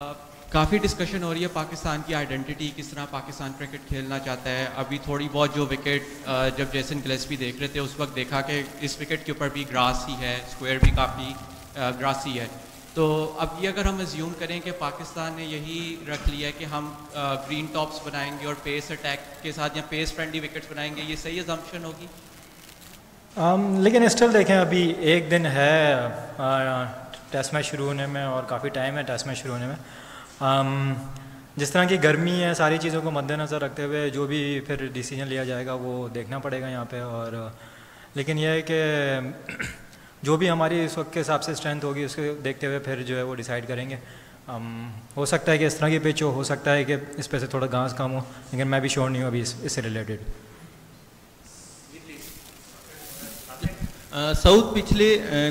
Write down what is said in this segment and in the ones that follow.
काफ़ी डिस्कशन हो रही है पाकिस्तान की आइडेंटिटी, किस तरह पाकिस्तान क्रिकेट खेलना चाहता है। अभी थोड़ी बहुत जो विकेट जब जेसन गिलेस्पी देख रहे थे उस वक्त देखा कि इस विकेट के ऊपर भी ग्रास ही है, स्क्वायर भी काफ़ी ग्रासी है। तो अब ये अगर हम अज्यूम करें कि पाकिस्तान ने यही रख लिया है कि हम ग्रीन टॉप्स बनाएंगे और पेस अटैक के साथ या पेस फ्रेंडली विकेट्स बनाएंगे, ये सही अजम्पशन होगी? लेकिन स्टिल देखें, अभी एक दिन है टेस्ट मैच शुरू होने में और काफ़ी टाइम है टेस्ट मैच शुरू होने में। जिस तरह की गर्मी है, सारी चीज़ों को मद्देनज़र रखते हुए जो भी फिर डिसीजन लिया जाएगा वो देखना पड़ेगा यहाँ पे। और लेकिन यह है कि जो भी हमारी इस वक्त के हिसाब से स्ट्रेंथ होगी उसको देखते हुए फिर जो है वो डिसाइड करेंगे। हो सकता है कि इस तरह की पिच हो सकता है कि इस पे से थोड़ा घास कम हो, लेकिन मैं भी श्योर नहीं हूँ अभी इससे रिलेटेड। सऊद, पिछले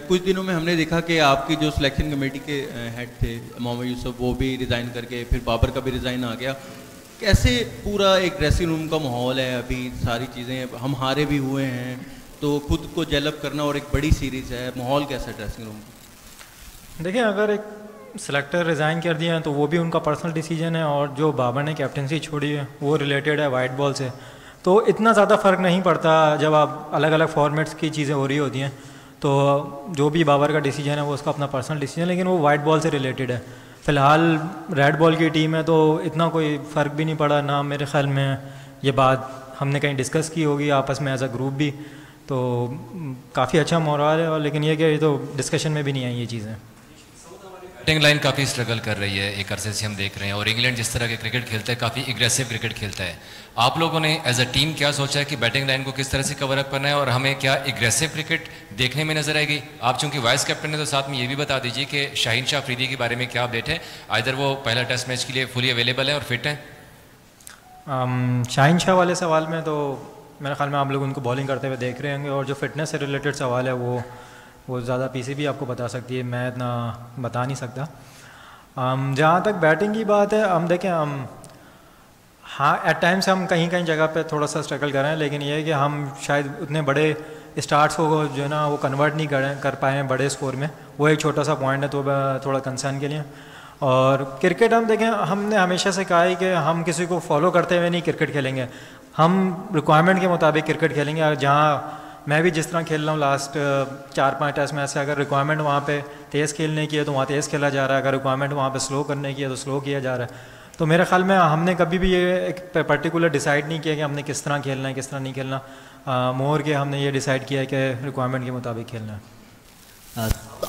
कुछ दिनों में हमने देखा कि आपकी जो सिलेक्शन कमेटी के हेड थे मोहम्मद यूसुफ, वो भी रिज़ाइन करके फिर बाबर का भी रिज़ाइन आ गया। कैसे पूरा एक ड्रेसिंग रूम का माहौल है? अभी सारी चीज़ें, हम हारे भी हुए हैं तो खुद को जेलअप करना और एक बड़ी सीरीज़ है, माहौल कैसा है ड्रेसिंग रूम का? देखिए, अगर एक सेलेक्टर रिज़ाइन कर दिया है तो वो भी उनका पर्सनल डिसीजन है, और जो बाबर ने कैप्टनसी छोड़ी है वो रिलेटेड है वाइट बॉल से। तो इतना ज़्यादा फ़र्क नहीं पड़ता जब आप अलग अलग फॉर्मेट्स की चीज़ें हो रही होती हैं। तो जो भी बाबर का डिसीजन है वो उसका अपना पर्सनल डिसीजन है, लेकिन वो वाइट बॉल से रिलेटेड है। फ़िलहाल रेड बॉल की टीम है तो इतना कोई फ़र्क भी नहीं पड़ा ना। मेरे ख्याल में ये बात हमने कहीं डिस्कस की होगी आपस में एज अ ग्रुप भी, तो काफ़ी अच्छा मोरल है। और लेकिन ये कि तो डिस्कशन में भी नहीं आई ये चीज़ें। बैटिंग लाइन काफ़ी स्ट्रगल कर रही है, एक अरसे से हम देख रहे हैं। और इंग्लैंड जिस तरह के क्रिकेट खेलता है, काफ़ी एग्रेसिव क्रिकेट खेलता है। आप लोगों ने एज अ टीम क्या सोचा है कि बैटिंग लाइन को किस तरह से कवर अप करना है, और हमें क्या एग्रेसिव क्रिकेट देखने में नजर आएगी? आप चूंकि वाइस कैप्टन है तो साथ में ये भी बता दीजिए कि शाहीन शाह अफरीदी के बारे में क्या अपडेट है। आइदर वो पहला टेस्ट मैच के लिए फुली अवेलेबल है और फिट है? शाहीन शाह वाले सवाल में तो मेरे ख्याल में आप लोग उनको बॉलिंग करते हुए देख रहे होंगे, और जो फिटनेस से रिलेटेड सवाल है वो ज़्यादा पीसीबी आपको बता सकती है, मैं इतना बता नहीं सकता। जहाँ तक बैटिंग की बात है, हम देखें, हाँ एट टाइम्स हम कहीं कहीं जगह पे थोड़ा सा स्ट्रगल कर रहे हैं, लेकिन ये है कि हम शायद उतने बड़े स्टार्ट्स को जो है ना वो कन्वर्ट नहीं कर पाए हैं बड़े स्कोर में। वो एक छोटा सा पॉइंट है तो थोड़ा कंसर्न के लिए। और क्रिकेट हम देखें, हमने हमेशा से कहा है कि हम किसी को फॉलो करते हुए नहीं क्रिकेट खेलेंगे, हम रिक्वायरमेंट के मुताबिक क्रिकेट खेलेंगे। और जहाँ मैं भी जिस तरह खेल रहा हूँ लास्ट 4-5 टेस्ट में, ऐसे अगर रिक्वायरमेंट वहाँ पे तेज़ खेलने की है तो वहाँ तेज़ खेला जा रहा है, अगर रिक्वायरमेंट वहाँ पे स्लो करने की है तो स्लो किया जा रहा है। तो मेरे ख्याल में हमने कभी भी ये एक पर्टिकुलर डिसाइड नहीं किया कि हमने किस तरह खेलना है किस तरह नहीं खेलना। मोर के हमने ये डिसाइड किया है कि रिक्वायरमेंट के मुताबिक खेलना है।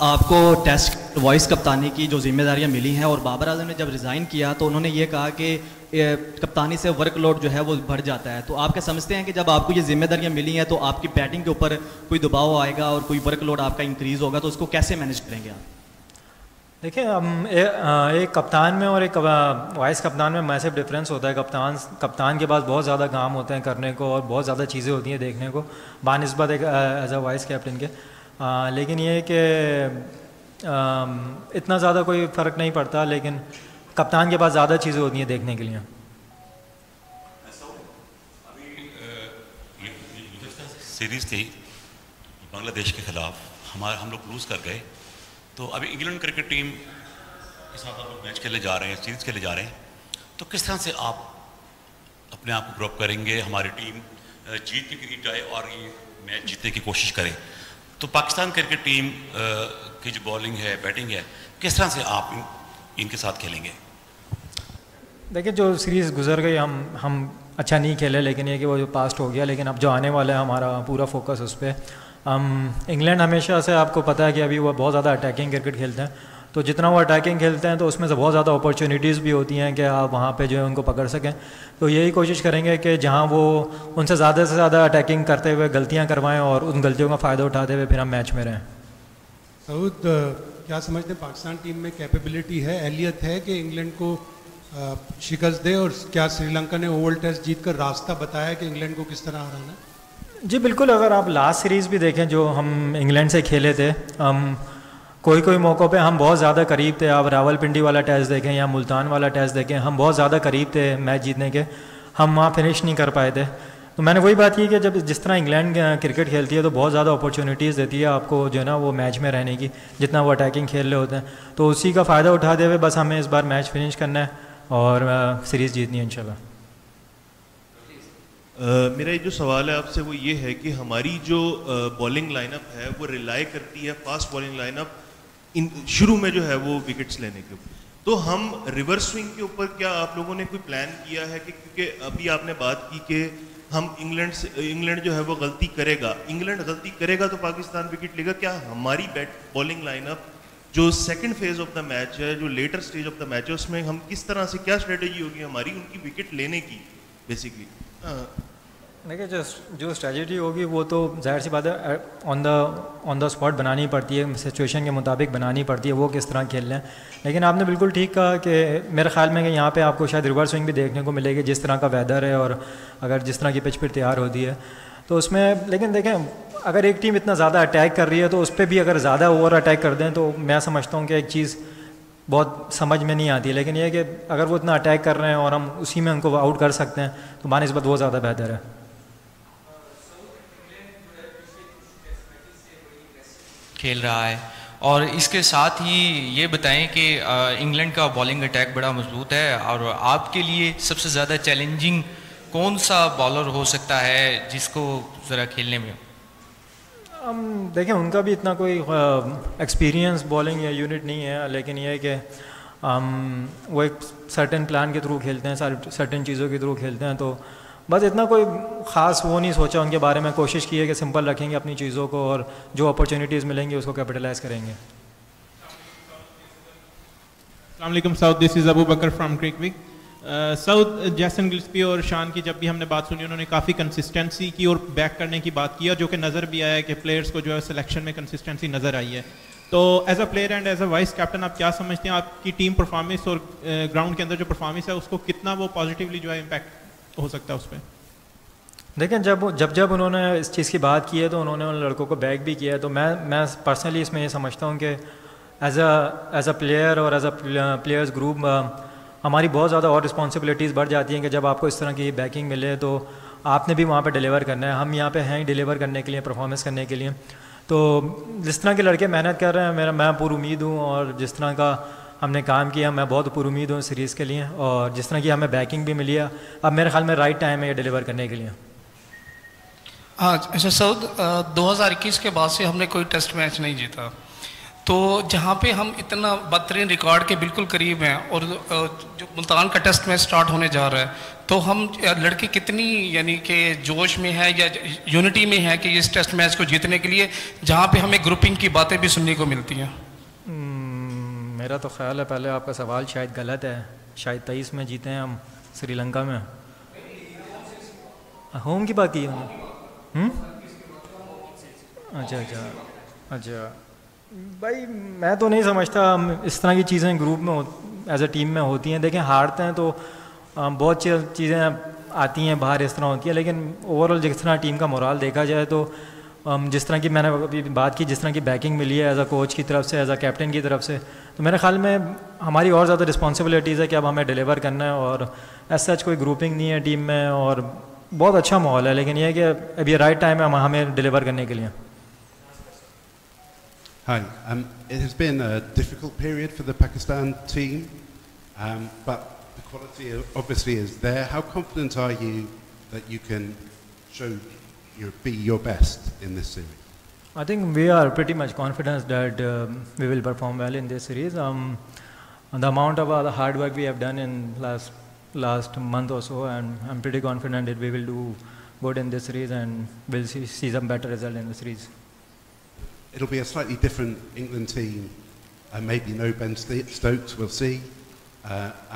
आपको टेस्ट वॉइस कप्तानी की जो जिम्मेदारियां मिली हैं, और बाबर आजम ने जब रिज़ाइन किया तो उन्होंने ये कहा कि कप्तानी से वर्कलोड जो है वो बढ़ जाता है। तो आप क्या समझते हैं कि जब आपको ये जिम्मेदारियां मिली हैं तो आपकी बैटिंग के ऊपर कोई दबाव आएगा और कोई वर्कलोड आपका इंक्रीज़ होगा, तो उसको कैसे मैनेज करेंगे आप? देखिए, एक कप्तान में और एक वाइस कप्तान में मैसिव डिफरेंस होता है। कप्तान के पास बहुत ज़्यादा काम होते हैं करने को और बहुत ज़्यादा चीज़ें होती हैं देखने को बानिस्बत एक एज अ वाइस कैप्टन के। लेकिन ये है कि इतना ज़्यादा कोई फ़र्क नहीं पड़ता, लेकिन कप्तान के पास ज़्यादा चीज़ें होती हैं देखने के लिए। सीरीज़ थी बांग्लादेश के ख़िलाफ़, हम लोग लूज़ कर गए। तो अभी इंग्लैंड क्रिकेट टीम के साथ आप लोग मैच खेले जा रहे हैं, सीरीज़ खेले जा रहे हैं, तो किस तरह से आप अपने आप को ग्रो अप करेंगे? हमारी टीम जीत के करीब जाए और ये मैच जीतने की कोशिश करे, तो पाकिस्तान क्रिकेट टीम की जो बॉलिंग है, बैटिंग है, किस तरह से आप इनके साथ खेलेंगे? देखिए, जो सीरीज़ गुजर गई हम अच्छा नहीं खेले, लेकिन ये कि वो जो पास्ट हो गया, लेकिन अब जो आने वाला है हमारा पूरा फोकस उस पर। इंग्लैंड हमेशा से आपको पता है कि अभी वो बहुत ज़्यादा अटैकिंग क्रिकेट खेलते हैं, तो जितना वो अटैकिंग खेलते हैं तो उसमें से बहुत ज़्यादा अपॉर्चुनिटीज़ भी होती हैं कि आप वहाँ पे जो है उनको पकड़ सकें। तो यही कोशिश करेंगे कि जहाँ वो उनसे ज़्यादा से ज़्यादा अटैकिंग करते हुए गलतियाँ करवाएं और उन गलतियों का फ़ायदा उठाते हुए फिर हम मैच में रहें। सऊद, क्या समझते हैं पाकिस्तान टीम में कैपेबिलिटी है, एहलियत है कि इंग्लैंड को शिकस्त दे? और क्या श्रीलंका ने ओवल टेस्ट जीत कर रास्ता बताया कि इंग्लैंड को किस तरह हराना है? जी बिल्कुल, अगर आप लास्ट सीरीज़ भी देखें जो हम इंग्लैंड से खेले थे, कोई मौक़ों पे हम बहुत ज़्यादा करीब थे। आप रावलपिंडी वाला टेस्ट देखें या मुल्तान वाला टेस्ट देखें, हम बहुत ज़्यादा करीब थे मैच जीतने के, हम वहाँ फिनिश नहीं कर पाए थे। तो मैंने वही बात की कि जब जिस तरह इंग्लैंड क्रिकेट खेलती है तो बहुत ज़्यादा अपॉर्चुनिटीज़ देती है आपको जो है ना वो मैच में रहने की, जितना वो अटैकिंग खेल रहे होते हैं, तो उसी का फ़ायदा उठाते हुए बस हमें इस बार मैच फिनिश करना है और सीरीज़ जीतनी है इंशाल्लाह। मेरा ये जो सवाल है आपसे वो ये है कि हमारी जो बॉलिंग लाइनअप है वो रिलाई करती है फास्ट बॉलिंग लाइनअप इन शुरू में जो है वो विकेट्स लेने के ऊपर, तो हम रिवर्स स्विंग के ऊपर क्या आप लोगों ने कोई प्लान किया है कि क्योंकि अभी आपने बात की कि हम इंग्लैंड जो है वो गलती करेगा, इंग्लैंड गलती करेगा तो पाकिस्तान विकेट लेगा, क्या हमारी बॉलिंग लाइनअप जो second phase of the match है, जो later stage of the match है, उसमें हम किस तरह से क्या स्ट्रेटेजी होगी हमारी उनकी विकेट लेने की बेसिकली? देखिए जो स्ट्रेटजी होगी वो तो जाहिर सी बात है ऑन द स्पॉट बनानी पड़ती है, सिचुएशन के मुताबिक बनानी पड़ती है वो किस तरह खेल रहे हैं। लेकिन आपने बिल्कुल ठीक कहा कि मेरे ख्याल में कि यहाँ पे आपको शायद रिवर्स स्विंग भी देखने को मिलेगी जिस तरह का वेदर है और अगर जिस तरह की पिच पर तैयार होती है तो उसमें। लेकिन देखें अगर एक टीम इतना ज़्यादा अटैक कर रही है तो उस पर भी अगर ज़्यादा ओवर अटैक कर दें तो मैं समझता हूँ कि एक चीज़ बहुत समझ में नहीं आती। लेकिन यह है कि अगर वो इतना अटैक कर रहे हैं और हम उसी में उनको आउट कर सकते हैं तो बानिस्बत वो ज़्यादा बेहतर है। खेल रहा है और इसके साथ ही ये बताएं कि इंग्लैंड का बॉलिंग अटैक बड़ा मजबूत है और आपके लिए सबसे ज़्यादा चैलेंजिंग कौन सा बॉलर हो सकता है जिसको ज़रा खेलने में? देखें उनका भी इतना कोई एक्सपीरियंस बॉलिंग या यूनिट नहीं है, लेकिन यह है कि वो एक सर्टेन प्लान के थ्रू खेलते हैं, सर्टेन चीज़ों के थ्रू खेलते हैं, तो बस इतना कोई ख़ास वो नहीं सोचा उनके बारे में। कोशिश की है कि सिंपल रखेंगे अपनी चीज़ों को और जो अपॉर्चुनिटीज़ मिलेंगी उसको कैपिटलाइज करेंगे। अस्सलाम वालेकुम south, this is Abu Bakar from Cricwick. South Jason Gillespie और शान की जब भी हमने बात सुनी उन्होंने काफ़ी कंसिस्टेंसी की और बैक करने की बात की, और जो कि नज़र भी आया है कि प्लेयर्स को जो है सिलेक्शन में कंसिस्टेंसी नज़र आई है। तो as a player and as a vice captain आप क्या समझते हैं आपकी टीम परफॉर्मेंस और ग्राउंड के अंदर जो परफॉर्मेंस है उसको कितना वो पॉजिटिवली जो है इम्पैक्ट हो सकता है उस पर? देखें जब उन्होंने इस चीज़ की बात की है तो उन्होंने उन लड़कों को बैक भी किया है, तो मैं पर्सनली इसमें ये समझता हूँ कि एज अ प्लेयर और एज अ प्लेयर्स ग्रुप हमारी बहुत ज़्यादा और रिस्पॉन्सिबिलिटीज़ बढ़ जाती हैं कि जब आपको इस तरह की बैकिंग मिले तो आपने भी वहाँ पे डिलीवर करना है। हम यहाँ पे हैं डिलीवर करने के लिए, परफॉर्मेंस करने के लिए। तो जिस तरह के लड़के मेहनत कर रहे हैं मैं पूरी उम्मीद हूँ, और जिस तरह का हमने काम किया मैं बहुत पूरी उम्मीद हूँ सीरीज़ के लिए, और जिस तरह की हमें बैकिंग भी मिली है अब मेरे ख्याल में राइट टाइम है ये डिलीवर करने के लिए। हाँ अच्छा सऊद, 2021 के बाद से हमने कोई टेस्ट मैच नहीं जीता, तो जहाँ पे हम इतना बदतरीन रिकॉर्ड के बिल्कुल करीब हैं और जो मुल्तान का टेस्ट मैच स्टार्ट होने जा रहा है, तो हम लड़के कितनी यानी कि जोश में है या यूनिटी में है कि इस टेस्ट मैच को जीतने के लिए, जहाँ पे हमें ग्रुपिंग की बातें भी सुनने को मिलती हैं? मेरा तो ख्याल है पहले आपका सवाल शायद गलत है, शायद 23 में जीते हैं हम श्रीलंका में। होम की बात की है? अच्छा भाई मैं तो नहीं समझता इस तरह की चीज़ें ग्रुप में एज अ टीम में होती हैं। देखें हारते हैं तो बहुत चीज़ें आती हैं बाहर, इस तरह होती है, लेकिन ओवरऑल जिस तरह टीम का मोराल देखा जाए तो जिस तरह की मैंने अभी बात की, जिस तरह की बैकिंग मिली है एज अ कोच की तरफ से, एज अ कैप्टन की तरफ से, तो मेरे ख्याल में हमारी और ज़्यादा रिस्पॉन्सिबिलिटीज़ है कि अब हमें डिलीवर करना है, और एज सच कोई ग्रुपिंग नहीं है टीम में और बहुत अच्छा माहौल है, लेकिन यह है कि अभी राइट टाइम है हमें डिलीवर करने के लिए। Hi, it has been a difficult period for the Pakistan team, but the quality obviously is there. How confident are you that you can be your best in this series? I think we are pretty much confident that we will perform well in this series. The amount of the hard work we have done in last month or so, and I'm pretty confident that we will do good in this series and we'll see some better result in the series. It'll be a slightly different England team, and maybe no Ben Stokes, we'll see,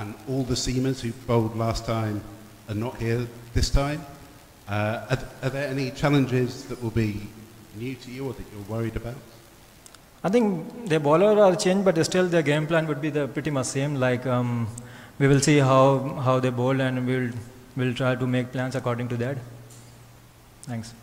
and all the seamers who bowled last time are not here this time. Are there any challenges that will be new to you or that you're worried about? I think the bowler are changed, but still their game plan would be pretty much same. Like we will see how they bowl, and we'll try to make plans according to that. Thanks.